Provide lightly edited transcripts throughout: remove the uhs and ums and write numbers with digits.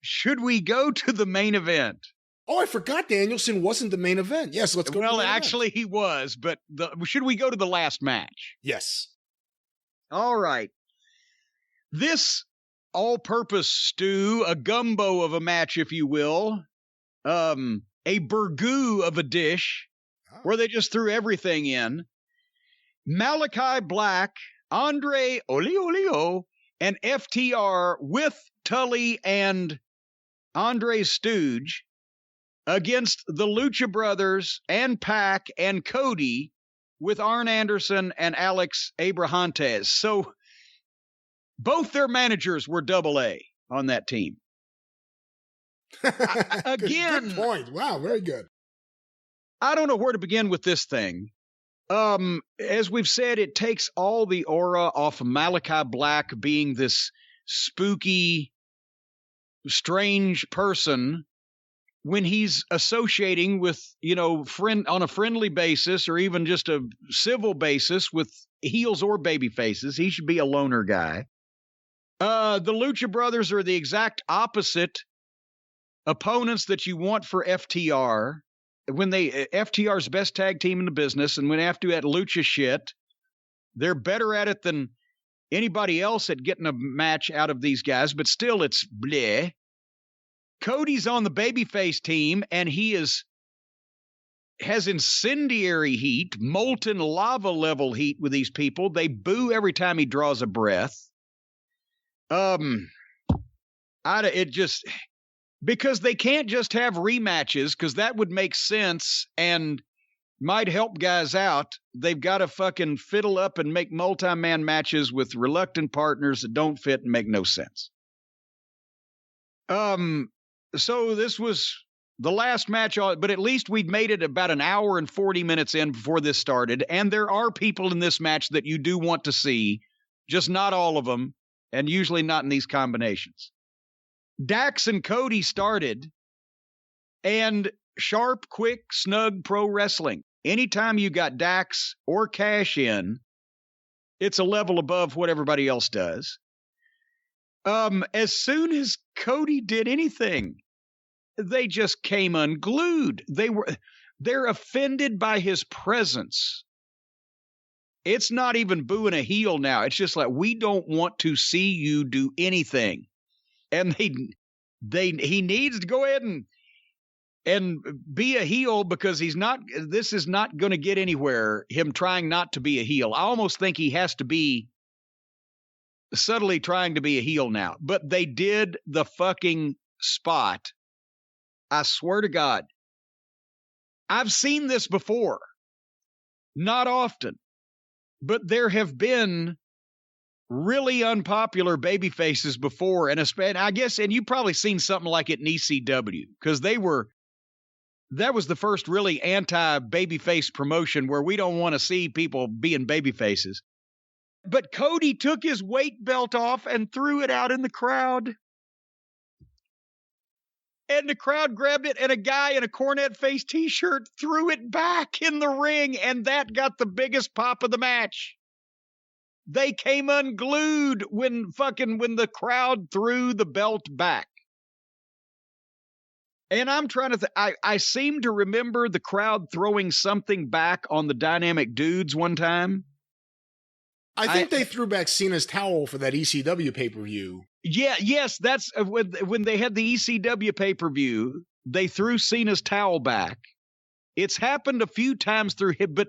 should we go to the main event? Oh, I forgot Danielson wasn't the main event. Yes, let's go. Well, actually, he was, but should we go to the last match? Yes. All right. This all-purpose stew, a gumbo of a match, if you will, a burgoo of a dish, where they just threw everything in. Malakai Black, Andrade Olio, and FTR with Tully and Andre's stooge against the Lucha Brothers and Pac and Cody with Arn Anderson and Alex Abrahantes. So both their managers were AA on that team. Again, good point. Wow, very good. I don't know where to begin with this thing. As we've said, it takes all the aura off of Malakai Black being this spooky, strange person when he's associating with, on a friendly basis or even just a civil basis with heels or baby faces. He should be a loner guy. The Lucha Brothers are the exact opposite opponents that you want for FTR. When FTR's best tag team in the business, and when after that Lucha shit, they're better at it than anybody else at getting a match out of these guys, but still it's bleh. Cody's on the babyface team, and he has incendiary heat, molten lava level heat with these people. They boo every time he draws a breath. Because they can't just have rematches, because that would make sense and might help guys out. They've got to fucking fiddle up and make multi-man matches with reluctant partners that don't fit and make no sense. So this was the last match, but at least we'd made it about an hour and 40 minutes in before this started. And there are people in this match that you do want to see, just not all of them, and usually not in these combinations. Dax and Cody started, and sharp, quick, snug pro wrestling. Anytime you got Dax or Cash in, it's a level above what everybody else does. As soon as Cody did anything, they just came unglued. They're offended by his presence. It's not even booing a heel now. It's just like, we don't want to see you do anything. And he needs to go ahead and be a heel, because this is not going to get anywhere, him trying not to be a heel. I almost think he has to be subtly trying to be a heel now. But they did the fucking spot. I swear to God. I've seen this before. Not often. But there have been really unpopular baby faces before, and I guess, and you've probably seen something like it in ECW, because that was the first really anti-babyface promotion where we don't want to see people being baby faces. But Cody took his weight belt off and threw it out in the crowd. And the crowd grabbed it, and a guy in a Cornette face t-shirt threw it back in the ring, and that got the biggest pop of the match. They came unglued when the crowd threw the belt back. And I'm trying to I seem to remember the crowd throwing something back on the Dynamic Dudes one time. I think they threw back Cena's towel for that ECW pay-per-view. Yeah, yes, that's when they had the ECW pay-per-view, they threw Cena's towel back. It's happened a few times through him, but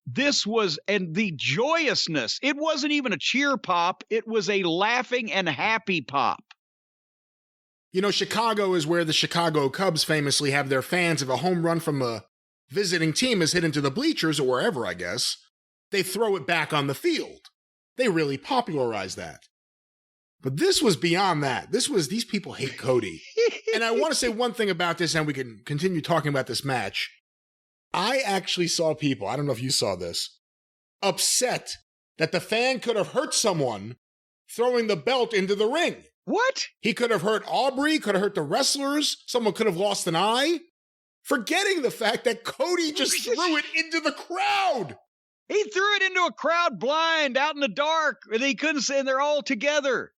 this was, and the joyousness, it wasn't even a cheer pop, it was a laughing and happy pop. You know, Chicago is where the Chicago Cubs famously have their fans. If a home run from a visiting team is hit into the bleachers, or wherever, I guess, they throw it back on the field. They really popularized that. But this was beyond that. These people hate Cody. And I want to say one thing about this, and we can continue talking about this match. I actually saw people, I don't know if you saw this, upset that the fan could have hurt someone throwing the belt into the ring. What? He could have hurt Aubrey, could have hurt the wrestlers, someone could have lost an eye, forgetting the fact that Cody just threw it into the crowd. He threw it into a crowd blind, out in the dark, and he couldn't see, and they're all together.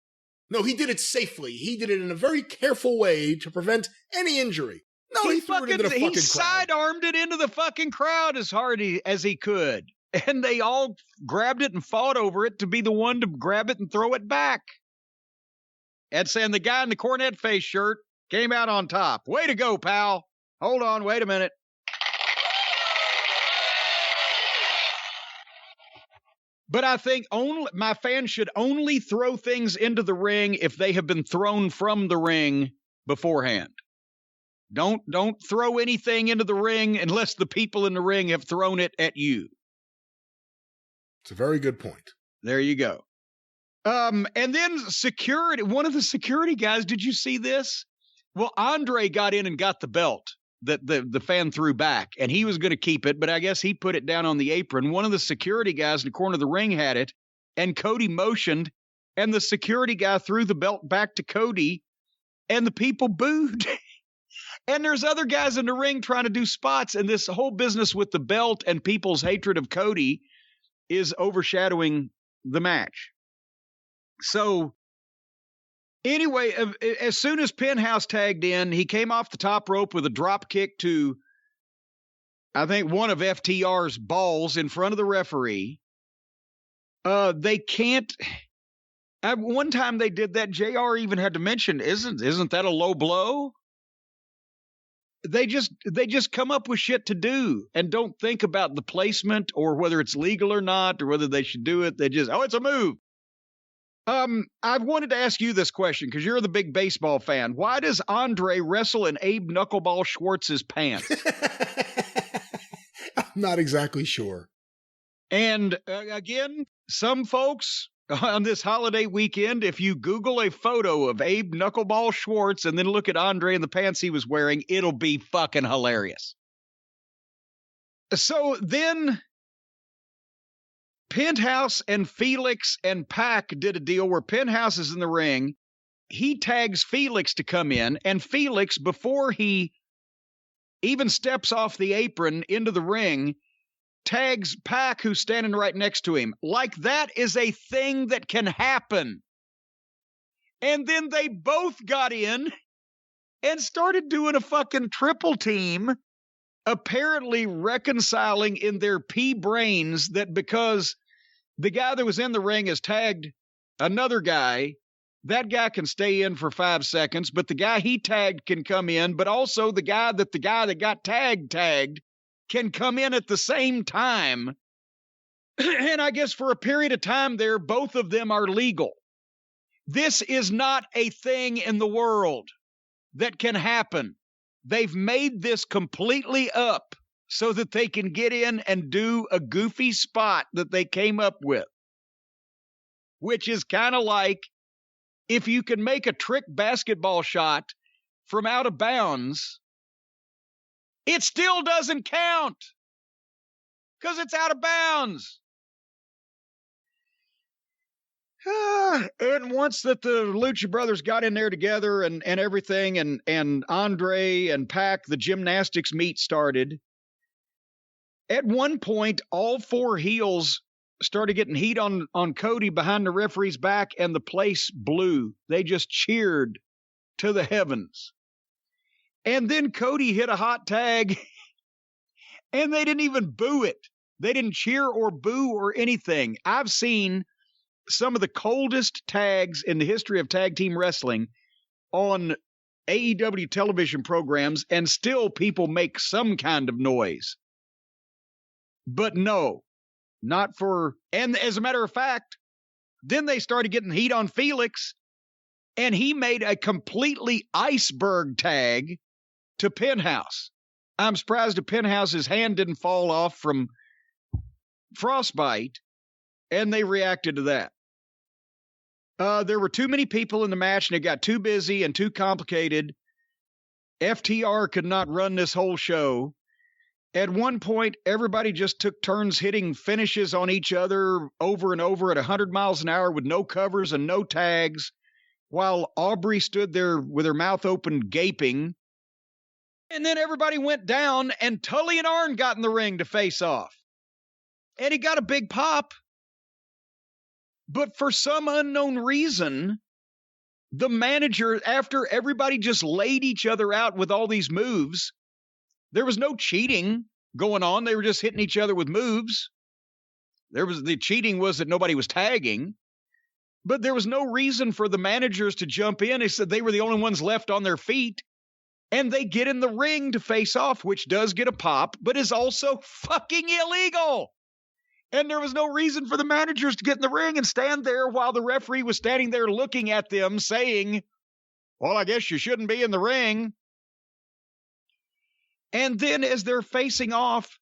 No, he did it safely. He did it in a very careful way to prevent any injury. No, he threw it into the fucking crowd. He side-armed it into the fucking crowd as hard as he could. And they all grabbed it and fought over it to be the one to grab it and throw it back. And saying the guy in the Cornette face shirt came out on top. Way to go, pal. Hold on, wait a minute. But I think my fans should only throw things into the ring if they have been thrown from the ring beforehand. Don't throw anything into the ring unless the people in the ring have thrown it at you. It's a very good point. There you go. And then security, one of the security guys, did you see this? Well, Andrade got in and got the belt that the fan threw back, and he was going to keep it, but I guess he put it down on the apron. One of the security guys in the corner of the ring had it, and Cody motioned, and the security guy threw the belt back to Cody, and the people booed. And there's other guys in the ring trying to do spots, and this whole business with the belt and people's hatred of Cody is overshadowing the match. So anyway, as soon as Penthouse tagged in, he came off the top rope with a drop kick to, I think, one of FTR's balls in front of the referee. They can't. At one time they did that. JR even had to mention, isn't that a low blow? They just come up with shit to do and don't think about the placement or whether it's legal or not or whether they should do it. They just, it's a move. I wanted to ask you this question because you're the big baseball fan. Why does Andrade wrestle in Abe Knuckleball Schwartz's pants? I'm not exactly sure. And again, some folks on this holiday weekend, if you Google a photo of Abe Knuckleball Schwartz and then look at Andrade and the pants he was wearing, it'll be fucking hilarious. So then Penthouse and Felix and Pac did a deal where Penthouse is in the ring. He tags Felix to come in, and Felix, before he even steps off the apron into the ring, tags Pac, who's standing right next to him. Like that is a thing that can happen. And then they both got in and started doing a fucking triple team, apparently reconciling in their pea brains that because the guy that was in the ring has tagged another guy, that guy can stay in for 5 seconds, but the guy he tagged can come in, but also the guy that got tagged can come in at the same time. And I guess for a period of time there, both of them are legal. This is not a thing in the world that can happen. They've made this completely up so that they can get in and do a goofy spot that they came up with. Which is kind of like if you can make a trick basketball shot from out of bounds, it still doesn't count because it's out of bounds. And once that the Lucha brothers got in there together and everything, and Andrade and Pac, the gymnastics meet started, at one point, all four heels started getting heat on Cody behind the referee's back, and the place blew. They just cheered to the heavens. And then Cody hit a hot tag, and they didn't even boo it. They didn't cheer or boo or anything. I've seen some of the coldest tags in the history of tag team wrestling on AEW television programs, and still people make some kind of noise. But no, not for... And as a matter of fact, then they started getting heat on Felix, and he made a completely iceberg tag to Penthouse. I'm surprised that Penthouse's hand didn't fall off from frostbite, and they reacted to that. There were too many people in the match, and it got too busy and too complicated. FTR could not run this whole show. At one point, everybody just took turns hitting finishes on each other over and over at 100 miles an hour with no covers and no tags, while Aubrey stood there with her mouth open, gaping. And then everybody went down, and Tully and Arn got in the ring to face off. And he got a big pop. But for some unknown reason, the manager, after everybody just laid each other out with all these moves, there was no cheating going on. They were just hitting each other with moves. The cheating was that nobody was tagging, but there was no reason for the managers to jump in. They said they were the only ones left on their feet, and they get in the ring to face off, which does get a pop, but is also fucking illegal. And there was no reason for the managers to get in the ring and stand there while the referee was standing there looking at them saying, well, I guess you shouldn't be in the ring. And then as they're facing off,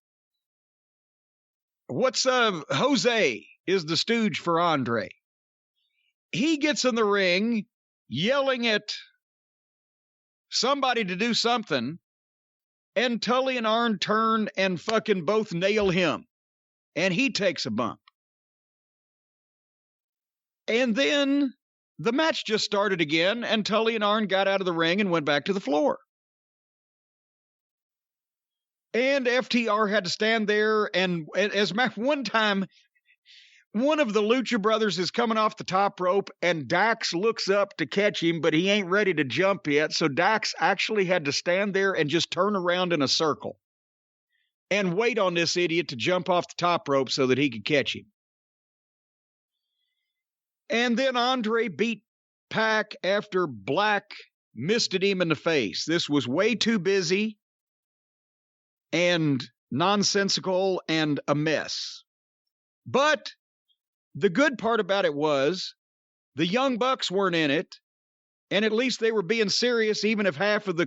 Jose is the stooge for Andrade. He gets in the ring yelling at somebody to do something, and Tully and Arn turn and fucking both nail him. And he takes a bump. And then the match just started again, and Tully and Arn got out of the ring and went back to the floor. And FTR had to stand there, and as one time, one of the Lucha brothers is coming off the top rope, and Dax looks up to catch him, but he ain't ready to jump yet, so Dax actually had to stand there and just turn around in a circle and wait on this idiot to jump off the top rope so that he could catch him. And then Andre beat Pac after Black misted him in the face. This was way too busy and nonsensical and a mess. But the good part about it was the Young Bucks weren't in it, and at least they were being serious, even if half of the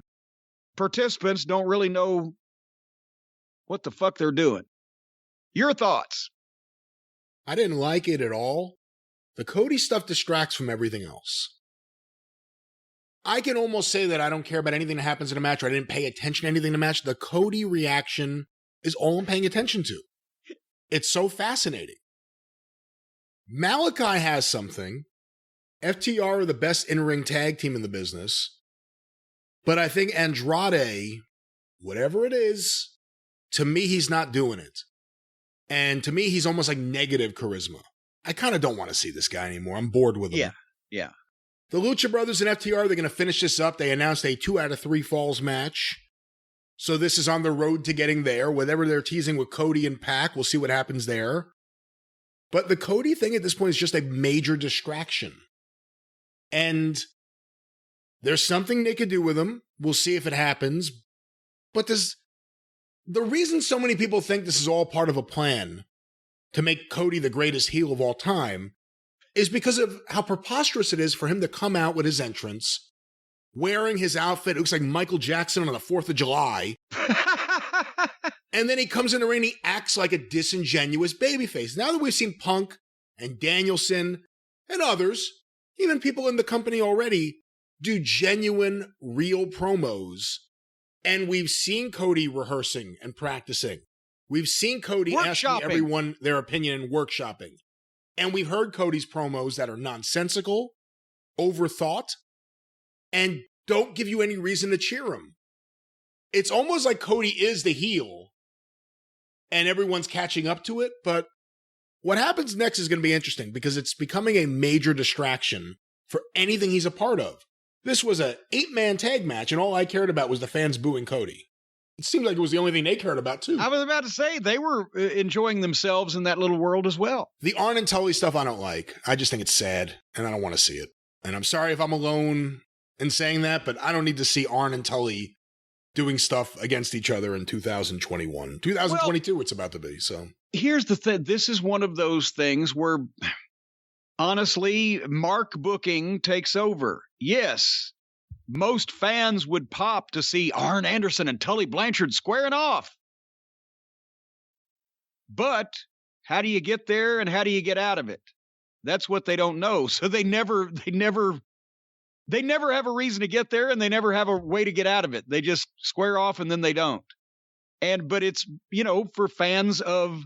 participants don't really know what the fuck they're doing. Your thoughts? I didn't like it at all. The Cody stuff distracts from everything else. I can almost say that I don't care about anything that happens in a match, or I didn't pay attention to anything in the match. The Cody reaction is all I'm paying attention to. It's so fascinating. Malakai has something. FTR are the best in-ring tag team in the business. But I think Andrade, whatever it is, to me, he's not doing it. And to me, he's almost like negative charisma. I kind of don't want to see this guy anymore. I'm bored with him. Yeah. The Lucha Brothers and FTR, they're going to finish this up. They announced a 2 out of 3 falls match. So this is on the road to getting there. Whatever they're teasing with Cody and Pac, we'll see what happens there. But the Cody thing at this point is just a major distraction. And there's something they could do with him. We'll see if it happens. But the reason so many people think this is all part of a plan to make Cody the greatest heel of all time is because of how preposterous it is for him to come out with his entrance, wearing his outfit. It looks like Michael Jackson on the 4th of July. And then he comes in the ring and he acts like a disingenuous babyface. Now that we've seen Punk and Danielson and others, even people in the company already, do genuine, real promos, and we've seen Cody rehearsing and practicing. We've seen Cody asking everyone their opinion and workshopping. And we've heard Cody's promos that are nonsensical, overthought, and don't give you any reason to cheer him. It's almost like Cody is the heel, and everyone's catching up to it, but what happens next is going to be interesting because it's becoming a major distraction for anything he's a part of. This was an 8-man tag match, and all I cared about was the fans booing Cody. It seemed like it was the only thing they cared about, too. I was about to say, they were enjoying themselves in that little world as well. The Arn and Tully stuff I don't like. I just think it's sad, and I don't want to see it. And I'm sorry if I'm alone in saying that, but I don't need to see Arn and Tully doing stuff against each other in 2021. 2022 it's about to be, so. Here's the thing. This is one of those things where, honestly, mark booking takes over. Yes, most fans would pop to see Arn Anderson and Tully Blanchard squaring off. But how do you get there and how do you get out of it? That's what they don't know. So they never have a reason to get there and they never have a way to get out of it. They just square off and then they don't. But it's, for fans of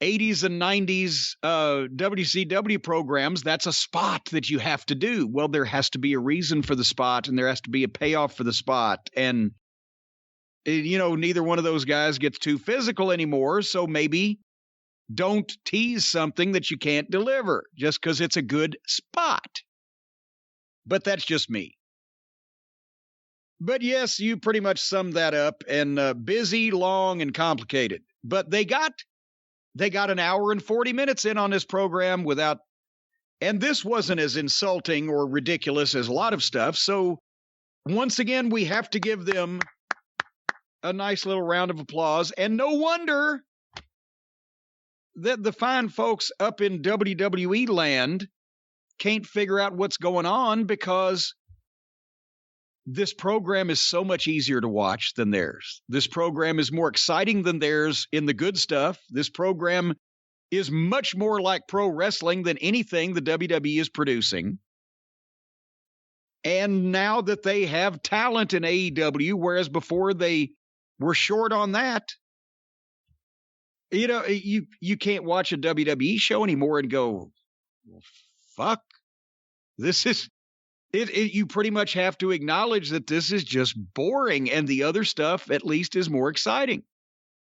80s and 90s WCW programs, that's a spot that you have to do. Well, there has to be a reason for the spot and there has to be a payoff for the spot. And, neither one of those guys gets too physical anymore. So maybe don't tease something that you can't deliver just because it's a good spot. But that's just me. But yes, you pretty much summed that up, and busy, long, and complicated. But they got an hour and 40 minutes in on this program without, and this wasn't as insulting or ridiculous as a lot of stuff. So once again, we have to give them a nice little round of applause. And no wonder that the fine folks up in WWE land can't figure out what's going on, because this program is so much easier to watch than theirs. This program is more exciting than theirs in the good stuff. This program is much more like pro wrestling than anything the WWE is producing. And now that they have talent in AEW, whereas before they were short on that, you know, you can't watch a WWE show anymore and go, well, fuck, this is it. You pretty much have to acknowledge that this is just boring, and the other stuff at least is more exciting.